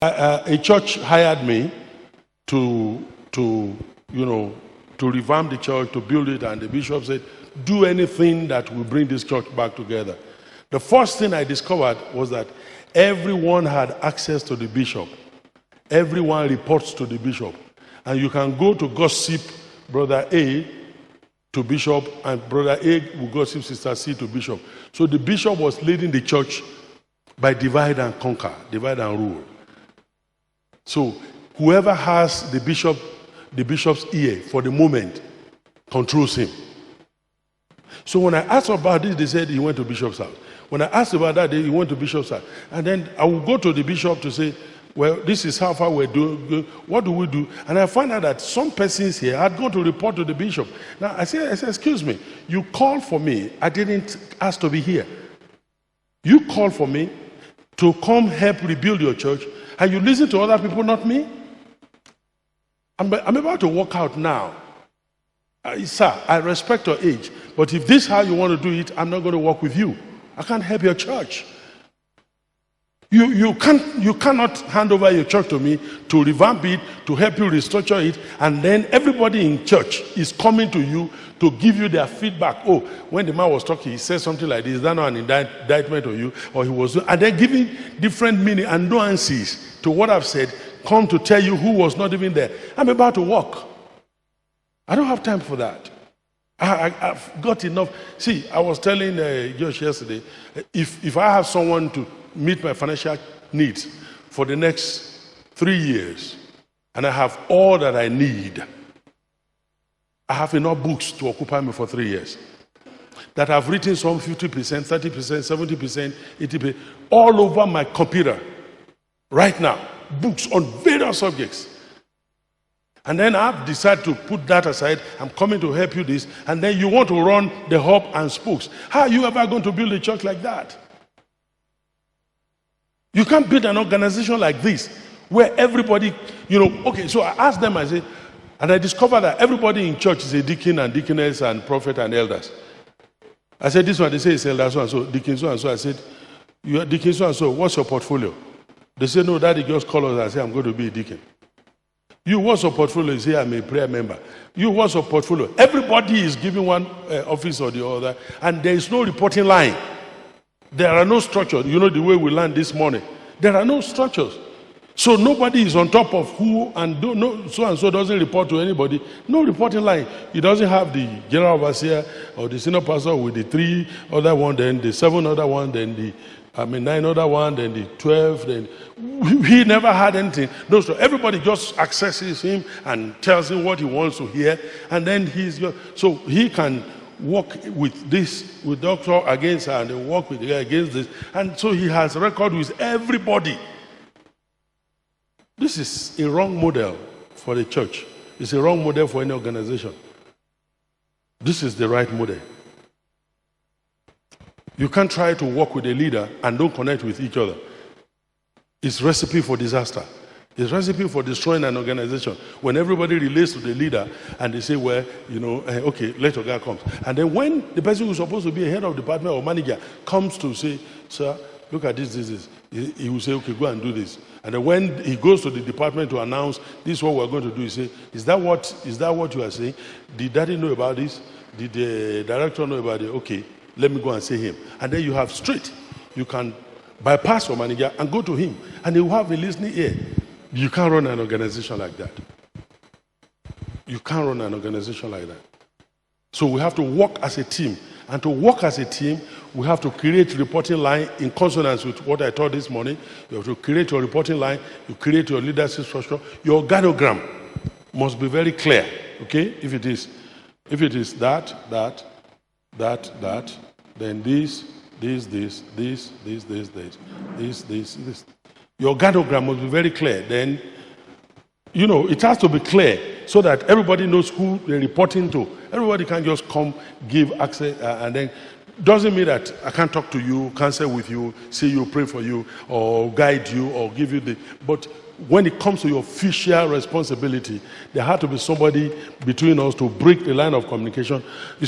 A church hired me to revamp the church, to build it, and the bishop said, do anything that will bring this church back together. The first thing I discovered was that everyone had access to the bishop. Everyone reports to the bishop. And you can go to gossip Brother A to bishop, and Brother A will gossip Sister C to bishop. So the bishop was leading the church by divide and conquer, divide and rule. So whoever has the bishop's ear for the moment controls him. So when I asked about this, they said he went to bishop's house. When I asked about that, he went to bishop's house. And then I will go to the bishop to say, well, this is how far we're doing. What do we do? And I find out that some persons here had gone to report to the bishop. Now, I said, excuse me, you called for me. I didn't ask to be here. You called for me to come help rebuild your church, and you listen to other people, not me? I'm about to walk out now. Sir, I respect your age, but if this is how you want to do it, I'm not going to work with you. I can't help your church. You cannot hand over your church to me to revamp it, to help you restructure it, and then everybody in church is coming to you to give you their feedback. Oh, when the man was talking, he said something like this. Is that not an indictment on you? Or he was, and they're giving different meaning and nuances to what I've said, come to tell you who was not even there. I'm about to walk. I don't have time for that. I've got enough. See, I was telling Josh yesterday, if I have someone to meet my financial needs for the next 3 years, and I have all that I need, I have enough books to occupy me for 3 years. That I've written some 50%, 30%, 70%, 80%, all over my computer right now, books on various subjects. And then I've decided to put that aside. I'm coming to help you this, and then you want to run the hub and spokes. How are you ever going to build a church like that? You can't build an organization like this where everybody, okay, so I asked them, I said, and I discovered that everybody in church is a deacon and deaconess and prophet and elders. I said, this one, they say it's elder so and so, deacon so and so. I said, you are deacon so and so, what's your portfolio? They said, no, Daddy just call us and say, I'm going to be a deacon. You, what's your portfolio? You say, I'm a prayer member. You, what's your portfolio? Everybody is giving one office or the other, and there is no reporting line. There are no structures. You know the way we learned this morning. There are no structures. So nobody is on top of who, and so and so doesn't report to anybody. No reporting line. It doesn't have the general overseer or the senior pastor with the 3 other one, then the 7 other one, then the 9 other one, then the 12. Then he never had anything. No, so everybody just accesses him and tells him what he wants to hear, and then so he can work with this, with doctor against her, and then work with the guy against this, and so he has record with everybody. This is a wrong model for the church. It's a wrong model for any organization. This is the right model. You can't try to work with a leader and don't connect with each other. It's recipe for disaster. It's recipe for destroying an organization. When everybody relates to the leader and they say, well, okay, let your guy come. And then when the person who's supposed to be a head of department or manager comes to say, sir, look at this, he will say, okay, go and do this. And then when he goes to the department to announce, this is what we're going to do, he say, is that what you are saying? Did Daddy know about this? Did the director know about it? Okay, let me go and see him. And then you have straight. You can bypass your manager and go to him. And he will have a listening ear. You can't run an organization like that. You can't run an organization like that. So we have to work as a team. And to work as a team, we have to create reporting line in consonance with what I taught this morning. You have to create your reporting line. You create your leadership structure. Your organogram must be very clear. Okay? If it is that, then this. Your organogram must be very clear. Then, it has to be clear so that everybody knows who they're reporting to. Everybody can just come, give access, and then doesn't mean that I can't talk to you, counsel with you, say you, pray for you, or guide you, or give you but when it comes to your official responsibility, there had to be somebody between us to break the line of communication. You see,